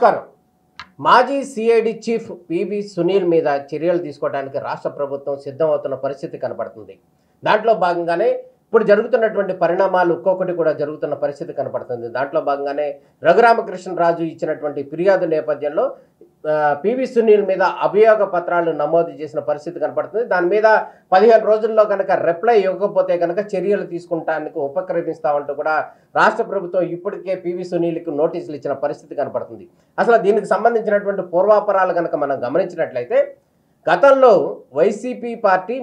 నమస్కారం. మాజీ CID chief PV Sunil మీద చర్యలు తీసుకోవడానికి రాష్ట్ర ప్రభుత్వం సిద్ధమవుతున్న పరిస్థితి కనబడుతుంది. దాంట్లో భాగంగానే ఇప్పుడు జరుగుతున్నటువంటి పరిణామాలు ఒక్కొక్కటి కూడా జరుగుతున్న పరిస్థితి కనబడుతుంది. దాంట్లో భాగంగానే రఘురామకృష్ణరాజు ఇచ్చినటువంటి ఫిర్యాదు నేపథ్యంలో పివి సునీల్ మీద అభియోగ పత్రాలు నమోదు చేసిన పరిస్థితి కనపడుతుంది. దాని మీద 15 రోజుల్లో కనుక రిప్లై ఇవ్వకపోతే కనుక చర్యలు తీసుకుంటానికి ఉపక్రమిస్తామంటూ కూడా రాష్ట్ర ప్రభుత్వం ఇప్పటికే పివి సునీల్కి నోటీసులు ఇచ్చిన పరిస్థితి కనపడుతుంది. అసలు దీనికి సంబంధించినటువంటి పూర్వాపరాలు కనుక మనం గమనించినట్లయితే గతంలో వైసీపీ పార్టీ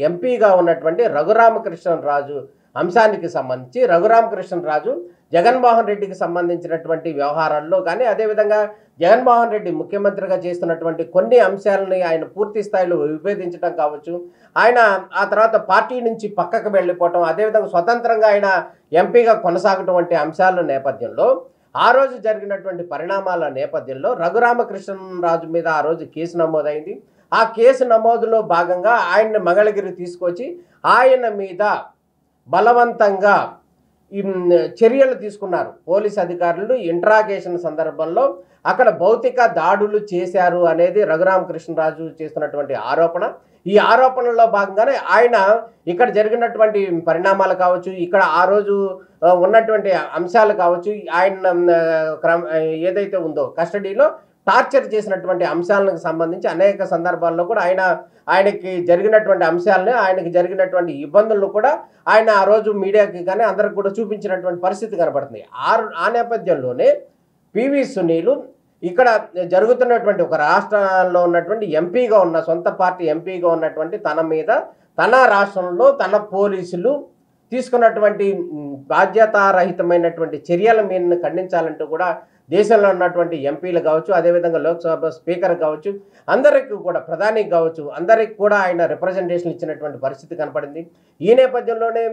ఎంపీగా ఉన్నటువంటి రఘురామకృష్ణరాజు అంశానికి సంబంధించి రఘురామకృష్ణరాజు జగన్మోహన్ రెడ్డికి సంబంధించినటువంటి వ్యవహారాల్లో కానీ అదేవిధంగా జగన్మోహన్ రెడ్డి ముఖ్యమంత్రిగా చేస్తున్నటువంటి కొన్ని అంశాలని ఆయన పూర్తి స్థాయిలో విభేదించడం కావచ్చు, ఆయన ఆ తర్వాత పార్టీ నుంచి పక్కకు వెళ్ళిపోవటం, అదేవిధంగా స్వతంత్రంగా ఆయన ఎంపీగా కొనసాగటం వంటి అంశాల నేపథ్యంలో ఆ రోజు జరిగినటువంటి పరిణామాల నేపథ్యంలో రఘురామకృష్ణరాజు మీద ఆ రోజు కేసు నమోదైంది. ఆ కేసు నమోదులో భాగంగా ఆయన్ని మంగళగిరి తీసుకొచ్చి ఆయన మీద బలవంతంగా చర్యలు తీసుకున్నారు పోలీస్ అధికారులు. ఇంట్రాగేషన్ సందర్భంలో అక్కడ భౌతిక దాడులు చేశారు అనేది రఘురామకృష్ణరాజు చేస్తున్నటువంటి ఆరోపణ. ఈ ఆరోపణలో భాగంగానే ఆయన ఇక్కడ జరిగినటువంటి పరిణామాలు కావచ్చు, ఇక్కడ ఆ రోజు ఉన్నటువంటి అంశాలు కావచ్చు, ఆయన ఏదైతే ఉందో కస్టడీలో టార్చర్ చేసినటువంటి అంశాలకు సంబంధించి అనేక సందర్భాల్లో కూడా ఆయనకి జరిగినటువంటి అంశాలని, ఆయనకి జరిగినటువంటి ఇబ్బందులను కూడా ఆయన ఆ రోజు మీడియాకి కానీ అందరికి కూడా చూపించినటువంటి పరిస్థితి కనబడుతుంది. ఆ నేపథ్యంలోనే పివి సునీల్ ఇక్కడ జరుగుతున్నటువంటి ఒక రాష్ట్రంలో ఉన్నటువంటి ఎంపీగా ఉన్న సొంత పార్టీ ఎంపీగా ఉన్నటువంటి తన మీద తన రాష్ట్రంలో తన పోలీసులు తీసుకున్నటువంటి బాధ్యతారహితమైనటువంటి చర్యల మీద ఖండించాలంటూ కూడా దేశంలో ఉన్నటువంటి ఎంపీలు కావచ్చు, అదేవిధంగా లోక్సభ స్పీకర్ కావచ్చు, అందరికీ కూడా ప్రధానికి కావచ్చు, అందరికి కూడా ఆయన రిప్రజెంటేషన్ ఇచ్చినటువంటి పరిస్థితి కనపడింది. ఈ నేపథ్యంలోనే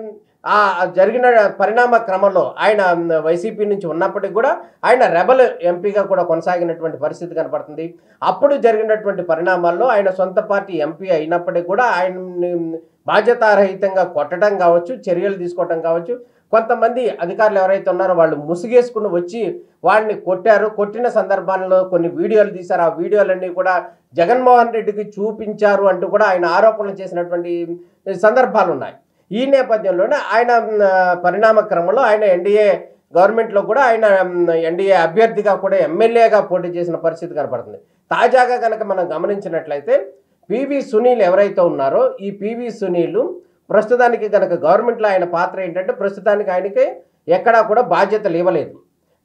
ఆ జరిగిన పరిణామ క్రమంలో ఆయన వైసీపీ నుంచి ఉన్నప్పటికీ కూడా ఆయన రెబల్ ఎంపీగా కూడా కొనసాగినటువంటి పరిస్థితి కనపడుతుంది. అప్పుడు జరిగినటువంటి పరిణామాల్లో ఆయన సొంత పార్టీ ఎంపీ అయినప్పటికీ కూడా ఆయన్ని బాధ్యతారహితంగా కొట్టడం కావచ్చు, చర్యలు తీసుకోవటం కావచ్చు, కొంతమంది అధికారులు ఎవరైతే ఉన్నారో వాళ్ళు ముసుగేసుకుని వచ్చి వాడిని కొట్టారు. కొట్టిన సందర్భాల్లో కొన్ని వీడియోలు తీశారు. ఆ వీడియోలన్నీ కూడా జగన్మోహన్ రెడ్డికి చూపించారు అంటూ కూడా ఆయన ఆరోపణలు చేసినటువంటి సందర్భాలు ఉన్నాయి. ఈ నేపథ్యంలోనే ఆయన పరిణామ క్రమంలో ఆయన ఎన్డీఏ గవర్నమెంట్లో కూడా ఆయన ఎన్డీఏ అభ్యర్థిగా కూడా ఎమ్మెల్యేగా పోటీ చేసిన పరిస్థితి కనపడుతుంది. తాజాగా కనుక మనం గమనించినట్లయితే పివి సునీల్ ఎవరైతే ఉన్నారో ఈ పివి సునీల్ ప్రస్తుతానికి కనుక గవర్నమెంట్లో ఆయన పాత్ర ఏంటంటే ప్రస్తుతానికి ఆయనకి ఎక్కడా కూడా బాధ్యతలు ఇవ్వలేదు.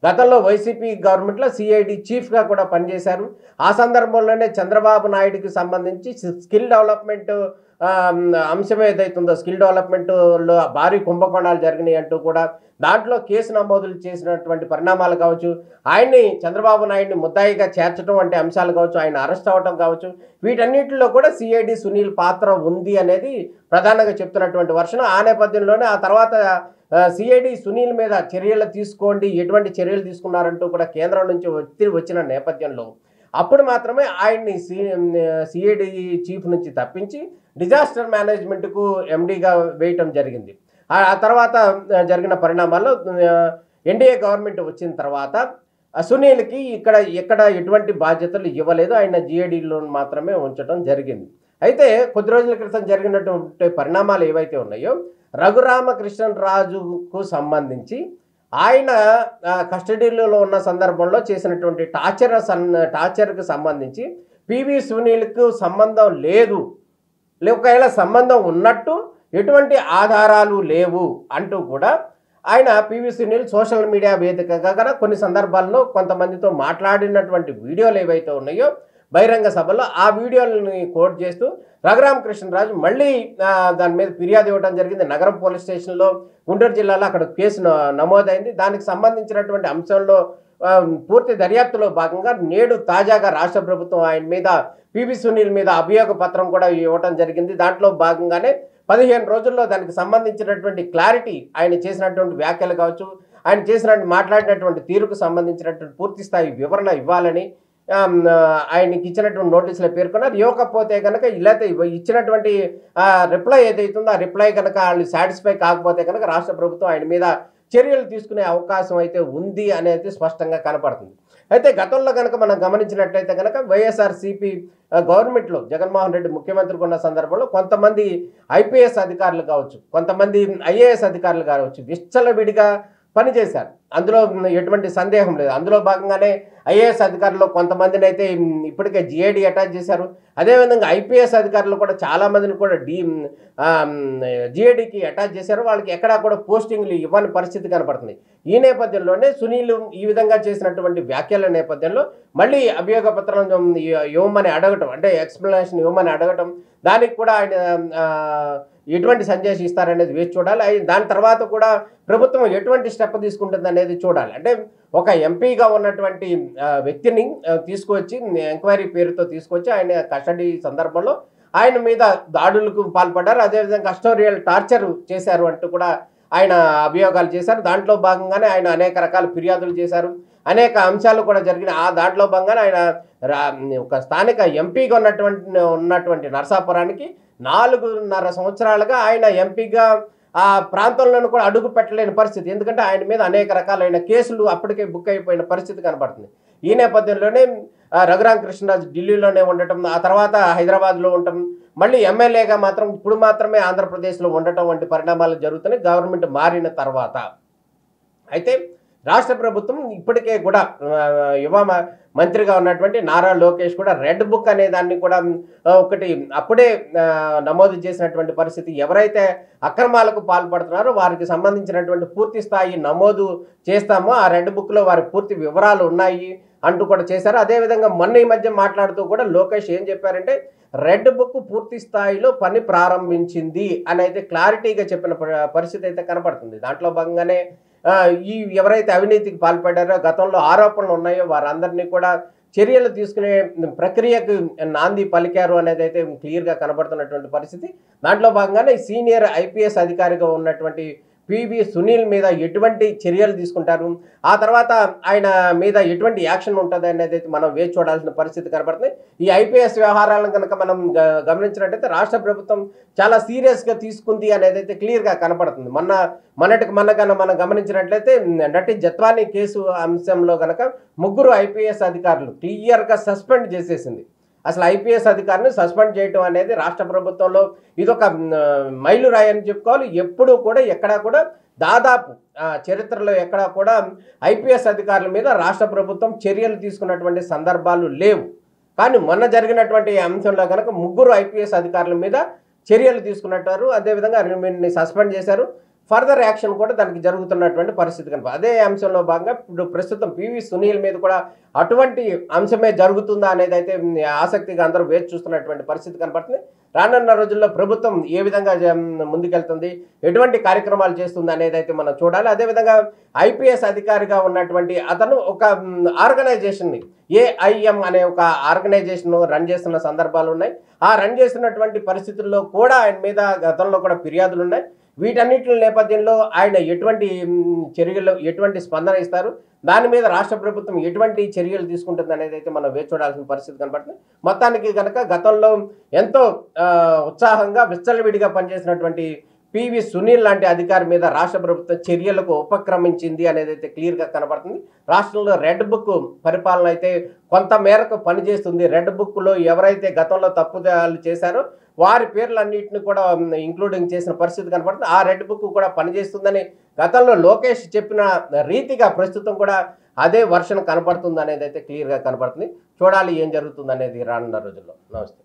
గతంలో వైసీపీ గవర్నమెంట్లో సిఐడి చీఫ్గా కూడా పనిచేశారు. ఆ సందర్భంలోనే చంద్రబాబు నాయుడికి సంబంధించి స్కిల్ డెవలప్మెంట్ అంశం ఏదైతుందో స్కిల్ డెవలప్మెంట్లో భారీ కుంభకోణాలు జరిగినాయి అంటూ కూడా దాంట్లో కేసు నమోదులు చేసినటువంటి పరిణామాలు కావచ్చు, ఆయన్ని చంద్రబాబు నాయుడిని ముద్దాయిగా చేర్చడం వంటి అంశాలు కావచ్చు, ఆయన అరెస్ట్ అవ్వటం కావచ్చు, వీటన్నిటిలో కూడా సిఐడి సునీల్ పాత్ర ఉంది అనేది ప్రధానంగా చెప్తున్నటువంటి వర్షం. ఆ నేపథ్యంలోనే ఆ తర్వాత సిఐడి సునీల్ మీద చర్యలు తీసుకోండి, ఎటువంటి చర్యలు తీసుకున్నారంటూ కూడా కేంద్రం నుంచి ఒత్తిడి వచ్చిన నేపథ్యంలో అప్పుడు మాత్రమే ఆయన్ని సిఐడి చీఫ్ నుంచి తప్పించి డిజాస్టర్ మేనేజ్మెంట్కు ఎండీగా వేయటం జరిగింది. ఆ తర్వాత జరిగిన పరిణామాల్లో ఎన్డీఏ గవర్నమెంట్ వచ్చిన తర్వాత సునీల్కి ఎక్కడ ఎటువంటి బాధ్యతలు ఇవ్వలేదు. ఆయన జిఏడీలో మాత్రమే ఉంచడం జరిగింది. అయితే కొద్ది రోజుల క్రితం జరిగినటువంటి పరిణామాలు ఏవైతే ఉన్నాయో రఘురామకృష్ణరాజుకు సంబంధించి ఆయన కస్టడీలో ఉన్న సందర్భంలో చేసినటువంటి టార్చర్కి సంబంధించి పివి సునీల్కు సంబంధం లేదు, ఒకవేళ సంబంధం ఉన్నట్టు ఎటువంటి ఆధారాలు లేవు అంటూ కూడా ఆయన పివి సునీల్ సోషల్ మీడియా వేదికగా కూడా కొన్ని సందర్భాల్లో కొంతమందితో మాట్లాడినటువంటి వీడియోలు ఏవైతే ఉన్నాయో బహిరంగ సభలో ఆ వీడియోలని కోట్ చేస్తూ రఘురామకృష్ణరాజు మళ్ళీ దాని మీద ఫిర్యాదు ఇవ్వడం జరిగింది. నగరం పోలీస్ స్టేషన్లో గుంటూరు జిల్లాలో అక్కడ కేసు నమోదైంది. దానికి సంబంధించినటువంటి అంశంలో పూర్తి దర్యాప్తులో భాగంగా నేడు తాజాగా రాష్ట్ర ప్రభుత్వం ఆయన మీద పివి సునీల్ మీద అభియోగ పత్రం కూడా ఇవ్వడం జరిగింది. దాంట్లో భాగంగానే 15 రోజుల్లో దానికి సంబంధించినటువంటి క్లారిటీ, ఆయన చేసినటువంటి వ్యాఖ్యలు కావచ్చు, ఆయన మాట్లాడినటువంటి తీరుకు సంబంధించినటువంటి పూర్తి స్థాయి వివరణ ఇవ్వాలని ఆయనకి ఇచ్చినటువంటి నోటీసులో పేర్కొన్నారు. ఇవ్వకపోతే కనుక ఇలా ఇచ్చినటువంటి రిప్లై ఏదైతుందో ఆ రిప్లై కనుక వాళ్ళు సాటిస్ఫై కాకపోతే కనుక రాష్ట్ర ప్రభుత్వం ఆయన మీద చర్యలు తీసుకునే అవకాశం అయితే ఉంది అనేది స్పష్టంగా కనపడుతుంది. అయితే గతంలో కనుక మనం గమనించినట్లయితే కనుక వైఎస్ఆర్సీపీ గవర్నమెంట్లో జగన్మోహన్ రెడ్డి ముఖ్యమంత్రిగా ఉన్న సందర్భంలో కొంతమంది ఐపీఎస్ అధికారులు కావచ్చు, కొంతమంది ఐఏఎస్ అధికారులు కావచ్చు విచ్చలవిడిగా పనిచేశారు. అందులో ఎటువంటి సందేహం లేదు. అందులో భాగంగానే ఐఏఎస్ అధికారులు కొంతమందిని అయితే ఇప్పటికే జిఐడి అటాచ్ చేశారు. అదేవిధంగా ఐపీఎస్ అధికారులు కూడా చాలామందిని కూడా జిఐడికి అటాచ్ చేశారు. వాళ్ళకి ఎక్కడా కూడా పోస్టింగ్లు ఇవ్వని పరిస్థితి కనపడుతుంది. ఈ నేపథ్యంలోనే సునీల్ ఈ విధంగా చేసినటువంటి వ్యాఖ్యల నేపథ్యంలో మళ్ళీ అభియోగ పత్రం ఇవ్వమని అడగటం, అంటే ఎక్స్ప్లెనేషన్ ఇవ్వమని అడగటం, దానికి కూడా ఆయన ఎటువంటి సందేశం ఇస్తారనేది వేచి చూడాలి. దాని తర్వాత కూడా ప్రభుత్వం ఎటువంటి స్టెప్ తీసుకుంటుంది అనేది చూడాలి. అంటే ఒక ఎంపీగా ఉన్నటువంటి వ్యక్తిని తీసుకొచ్చి ఎంక్వైరీ పేరుతో తీసుకొచ్చి ఆయన కస్టడీ సందర్భంలో ఆయన మీద దాడులకు పాల్పడ్డారు. అదేవిధంగా కస్టోరియల్ టార్చర్ చేశారు అంటూ కూడా ఆయన అభియోగాలు చేశారు. దాంట్లో భాగంగానే ఆయన అనేక రకాల ఫిర్యాదులు చేశారు. అనేక అంశాలు కూడా జరిగినాయి. దాంట్లో భాగంగానే ఆయన ఒక స్థానిక ఎంపీగా ఉన్నటువంటి నరసాపురానికి 4.5 సంవత్సరాలుగా ఆయన ఎంపీగా ఆ ప్రాంతంలోనూ కూడా అడుగు పెట్టలేని పరిస్థితి. ఎందుకంటే ఆయన మీద అనేక రకాలైన కేసులు అప్పటికే బుక్ అయిపోయిన పరిస్థితి కనబడుతుంది. ఈ నేపథ్యంలోనే రఘురామ కృష్ణరాజు ఢిల్లీలోనే ఉండటం, ఆ తర్వాత హైదరాబాద్లో ఉండటం, మళ్ళీ ఎమ్మెల్యేగా మాత్రం ఇప్పుడు మాత్రమే ఆంధ్రప్రదేశ్లో ఉండటం వంటి పరిణామాలు జరుగుతున్నాయి గవర్నమెంట్ మారిన తర్వాత. అయితే రాష్ట్ర ప్రభుత్వం ఇప్పటికే కూడా యువ మంత్రిగా ఉన్నటువంటి నారా లోకేష్ కూడా రెడ్ బుక్ అనే దాన్ని కూడా ఒకటి అప్పుడే నమోదు చేసినటువంటి పరిస్థితి. ఎవరైతే అక్రమాలకు పాల్పడుతున్నారో వారికి సంబంధించినటువంటి పూర్తి స్థాయి నమోదు చేస్తామో ఆ రెడ్ బుక్లో వారి పూర్తి వివరాలు ఉన్నాయి అంటూ కూడా చేశారు. అదేవిధంగా మొన్న ఈ మధ్య మాట్లాడుతూ కూడా లోకేష్ ఏం చెప్పారంటే రెడ్ బుక్ పూర్తి స్థాయిలో పని ప్రారంభించింది అని అయితే క్లారిటీగా చెప్పిన పరిస్థితి అయితే కనపడుతుంది. దాంట్లో భాగంగానే ఈ ఎవరైతే అవినీతికి పాల్పడ్డారో గతంలో ఆరోపణలు ఉన్నాయో వారందరినీ కూడా చర్యలు తీసుకునే ప్రక్రియకు నాంది పలికారు అనేది అయితే క్లియర్గా కనబడుతున్నటువంటి పరిస్థితి. దాంట్లో భాగంగానే సీనియర్ ఐపీఎస్ అధికారిగా ఉన్నటువంటి పివి సునీల్ మీద ఎటువంటి చర్యలు తీసుకుంటారు, ఆ తర్వాత ఆయన మీద ఎటువంటి యాక్షన్ ఉంటుంది అనేది అయితే మనం వేచి చూడాల్సిన పరిస్థితి కనబడుతుంది. ఈ ఐపీఎస్ వ్యవహారాలను కనుక మనం గమనించినట్టయితే రాష్ట్ర ప్రభుత్వం చాలా సీరియస్గా తీసుకుంది అనేది అయితే క్లియర్గా కనపడుతుంది. మొన్న కన్నా మనం గమనించినట్లయితే నటి జత్వానీ కేసు అంశంలో కనుక 3 ఐపీఎస్ అధికారులు క్లియర్గా సస్పెండ్ చేసేసింది. అసలు ఐపీఎస్ అధికారిని సస్పెండ్ చేయడం అనేది రాష్ట్ర ప్రభుత్వంలో ఇదొక మైలురాయి అని చెప్పుకోవాలి. ఎప్పుడూ కూడా ఎక్కడా కూడా దాదాపు చరిత్రలో ఎక్కడా కూడా ఐపీఎస్ అధికారుల మీద రాష్ట్ర ప్రభుత్వం చర్యలు తీసుకున్నటువంటి సందర్భాలు లేవు. కానీ మొన్న జరిగినటువంటి అంశంలో కనుక 3 ఐపీఎస్ అధికారుల మీద చర్యలు తీసుకున్నట్టారు. అదేవిధంగా 2 సస్పెండ్ చేశారు. ఫర్దర్ యాక్షన్ కూడా దానికి జరుగుతున్నటువంటి పరిస్థితి కనుక అదే అంశంలో భాగంగా ఇప్పుడు ప్రస్తుతం పివి సునీల్ మీద కూడా అటువంటి అంశమే జరుగుతుందా అనేది అయితే ఆసక్తిగా అందరూ వేచి చూస్తున్నటువంటి పరిస్థితి కనపడుతుంది. రానున్న రోజుల్లో ప్రభుత్వం ఏ విధంగా ముందుకెళ్తుంది, ఎటువంటి కార్యక్రమాలు చేస్తుంది అనేది అయితే మనం చూడాలి. అదేవిధంగా ఐపీఎస్ అధికారిగా ఉన్నటువంటి అతను ఒక ఆర్గనైజేషన్ని ఏఐఎం అనే ఒక ఆర్గనైజేషన్ రన్ చేస్తున్న సందర్భాలు ఉన్నాయి. ఆ రన్ చేస్తున్నటువంటి పరిస్థితుల్లో కూడా ఆయన మీద గతంలో కూడా ఫిర్యాదులు ఉన్నాయి. వీటన్నిటి నేపథ్యంలో ఆయన ఎటువంటి స్పందన ఇస్తారు, దాని మీద రాష్ట్ర ప్రభుత్వం ఎటువంటి చర్యలు తీసుకుంటుంది అనేది అయితే మనం వేచి చూడాల్సిన పరిస్థితి కనబడుతుంది. మొత్తానికి కనుక గతంలో ఎంతో ఉత్సాహంగా విచ్చలవిడిగా పనిచేసినటువంటి పివి సునీల్ లాంటి అధికారి మీద రాష్ట్ర ప్రభుత్వం చర్యలకు ఉపక్రమించింది అనేది అయితే క్లియర్గా కనబడుతుంది. రాష్ట్రంలో రెడ్ బుక్ పరిపాలన అయితే కొంత మేరకు పనిచేస్తుంది. రెడ్ బుక్లో ఎవరైతే గతంలో తప్పుదాలు చేశారో వారి పేర్లన్నింటినీ కూడా ఇంక్లూడింగ్ చేసిన పరిస్థితి కనబడుతుంది. ఆ రెడ్ బుక్ కూడా పనిచేస్తుందని గతంలో లోకేష్ చెప్పిన రీతిగా ప్రస్తుతం కూడా అదే వర్షన్ కనబడుతుంది అనేది అయితే క్లియర్గా కనబడుతుంది. చూడాలి ఏం జరుగుతుంది అనేది రానున్న రోజుల్లో. నమస్తే.